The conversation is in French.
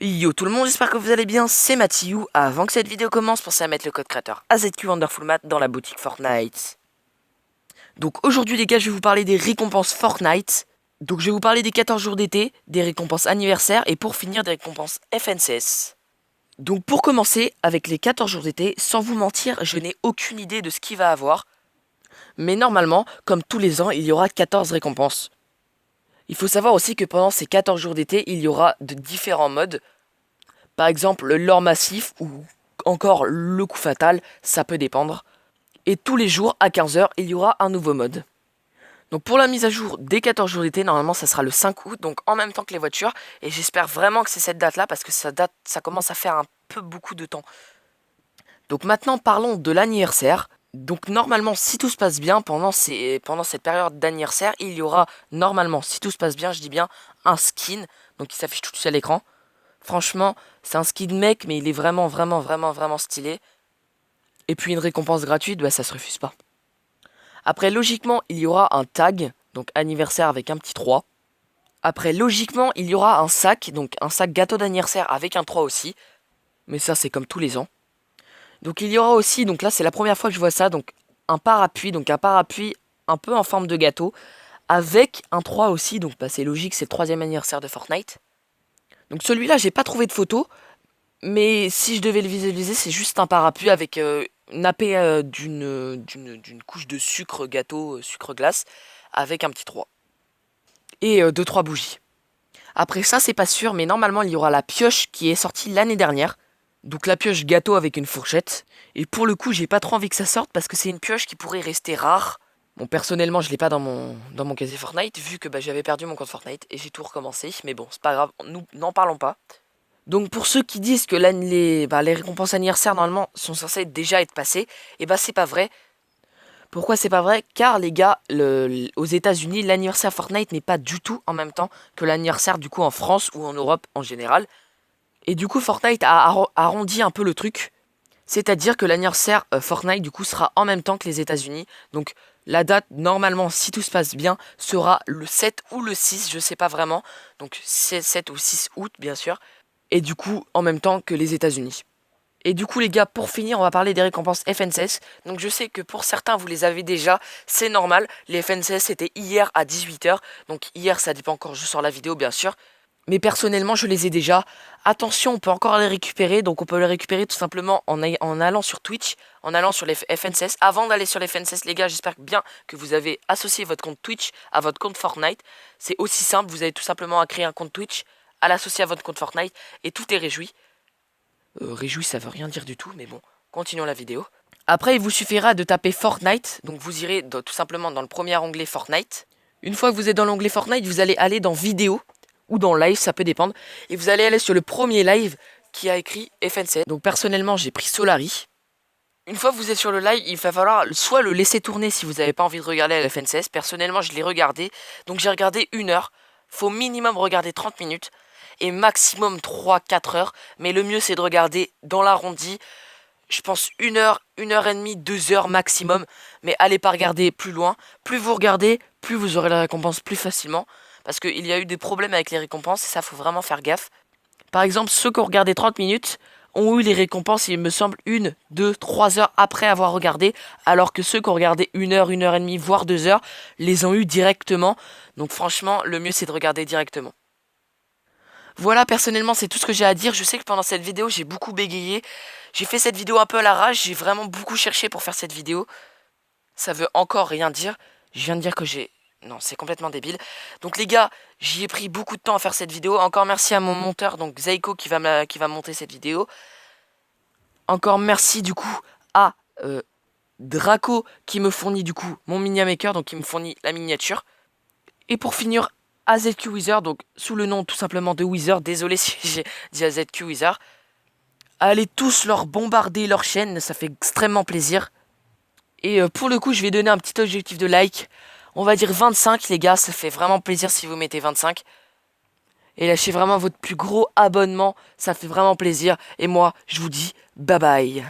Yo tout le monde, j'espère que vous allez bien, c'est Mathieu. Avant que cette vidéo commence, pensez à mettre le code créateur AZQ Wonderful Math dans la boutique Fortnite. Donc aujourd'hui les gars, je vais vous parler des récompenses Fortnite. Donc je vais vous parler des 14 jours d'été, des récompenses anniversaires et pour finir des récompenses FNCS. Donc pour commencer, avec les 14 jours d'été, sans vous mentir, je n'ai aucune idée de ce qu'il va avoir. Mais normalement, comme tous les ans, il y aura 14 récompenses. Il faut savoir aussi que pendant ces 14 jours d'été, il y aura de différents modes. Par exemple, l'or massif ou encore le coup fatal, ça peut dépendre. Et tous les jours, à 15h, il y aura un nouveau mode. Donc pour la mise à jour des 14 jours d'été, normalement ça sera le 5 août, donc en même temps que les voitures. Et j'espère vraiment que c'est cette date-là, parce que ça commence à faire un peu beaucoup de temps. Donc maintenant parlons de l'anniversaire. Donc normalement, si tout se passe bien, pendant cette période d'anniversaire, il y aura normalement, si tout se passe bien, je dis bien, un skin. Donc il s'affiche tout de suite à l'écran. Franchement, c'est un skin mec, mais il est vraiment stylé. Et puis une récompense gratuite, bah ça se refuse pas. Après, logiquement, il y aura un tag, donc anniversaire avec un petit 3. Après, logiquement, il y aura un sac, donc un sac gâteau d'anniversaire avec un 3 aussi. Mais ça, c'est comme tous les ans. Donc il y aura aussi, donc là c'est la première fois que je vois ça, donc un parapluie, un peu en forme de gâteau, avec un 3 aussi, donc bah, c'est logique, c'est le 3e anniversaire de Fortnite. Donc celui-là, j'ai pas trouvé de photo, mais si je devais le visualiser, c'est juste un parapluie avec nappé d'une couche de sucre gâteau, sucre glace, avec un petit 3. Et 2-3 bougies. Après ça, c'est pas sûr, mais normalement, il y aura la pioche qui est sortie l'année dernière. Donc la pioche gâteau avec une fourchette. Et pour le coup, j'ai pas trop envie que ça sorte parce que c'est une pioche qui pourrait rester rare. Bon, personnellement, je l'ai pas dans mon casier Fortnite, vu que bah, j'avais perdu mon compte Fortnite et j'ai tout recommencé. Mais bon, c'est pas grave, nous n'en parlons pas. Donc pour ceux qui disent que les récompenses anniversaires normalement sont censées déjà être passées, et bah c'est pas vrai. Pourquoi c'est pas vrai? Car les gars, aux États-Unis, l'anniversaire Fortnite n'est pas du tout en même temps que l'anniversaire du coup en France ou en Europe en général. Et du coup Fortnite a arrondi un peu le truc. C'est-à-dire que l'anniversaire Fortnite du coup sera en même temps que les États-Unis. Donc la date normalement, si tout se passe bien, sera le 7 ou le 6, je sais pas vraiment. Donc c'est 7 ou 6 août bien sûr. Et du coup en même temps que les États-Unis. Et du coup les gars, pour finir, on va parler des récompenses FNCS. Donc je sais que pour certains vous les avez déjà, c'est normal. Les FNCS c'était hier à 18h. Donc hier ça dépend encore, je sors la vidéo bien sûr. Mais personnellement je les ai déjà. Attention, on peut encore les récupérer. Donc on peut les récupérer tout simplement en allant sur Twitch, en allant sur les FNCS. Avant d'aller sur les FNCS les gars, j'espère bien que vous avez associé votre compte Twitch à votre compte Fortnite. C'est aussi simple, vous avez tout simplement à créer un compte Twitch, à l'associer à votre compte Fortnite et tout est réjoui. Réjoui, ça veut rien dire du tout, mais bon, continuons la vidéo. Après, il vous suffira de taper Fortnite, donc vous irez tout simplement dans le premier onglet Fortnite. Une fois que vous êtes dans l'onglet Fortnite, vous allez aller dans Vidéo, ou dans Live, ça peut dépendre, et vous allez aller sur le premier live qui a écrit FNC. Donc personnellement, j'ai pris Solari. Une fois que vous êtes sur le live, il va falloir soit le laisser tourner si vous n'avez pas envie de regarder la FNCS. Personnellement, je l'ai regardé, donc j'ai regardé 1 heure. Faut minimum regarder 30 minutes et maximum 3-4 heures. Mais le mieux, c'est de regarder dans l'arrondi. Je pense 1 heure, 1 heure et demie, 2 heures maximum. Mais allez pas regarder plus loin. Plus vous regardez, plus vous aurez la récompense plus facilement. Parce qu'il y a eu des problèmes avec les récompenses et ça, faut vraiment faire gaffe. Par exemple, ceux qui ont regardé 30 minutes ont eu les récompenses, il me semble, 1, 2, 3 heures après avoir regardé, alors que ceux qui ont regardé 1 heure, 1 heure et demie, voire 2 heures, les ont eu directement. Donc franchement, le mieux c'est de regarder directement. Voilà, personnellement, c'est tout ce que j'ai à dire. Je sais que pendant cette vidéo, j'ai beaucoup bégayé. J'ai fait cette vidéo un peu à l'arrache, j'ai vraiment beaucoup cherché pour faire cette vidéo. Ça veut encore rien dire. Je viens de dire que j'ai... Non, c'est complètement débile. Donc les gars, j'y ai pris beaucoup de temps à faire cette vidéo. Encore merci à mon monteur, donc Zaiko, qui va monter cette vidéo. Encore merci du coup à Draco qui me fournit du coup mon Minia Maker, donc qui me fournit la miniature. Et pour finir, AZQ Wizard, donc sous le nom tout simplement de Wizard. Désolé si j'ai dit AZQ Wizard. Allez tous leur bombarder leur chaîne, ça fait extrêmement plaisir. Et pour le coup, je vais donner un petit objectif de like. On va dire 25 les gars, ça fait vraiment plaisir si vous mettez 25. Et lâchez vraiment votre plus gros abonnement, ça fait vraiment plaisir. Et moi, je vous dis bye bye.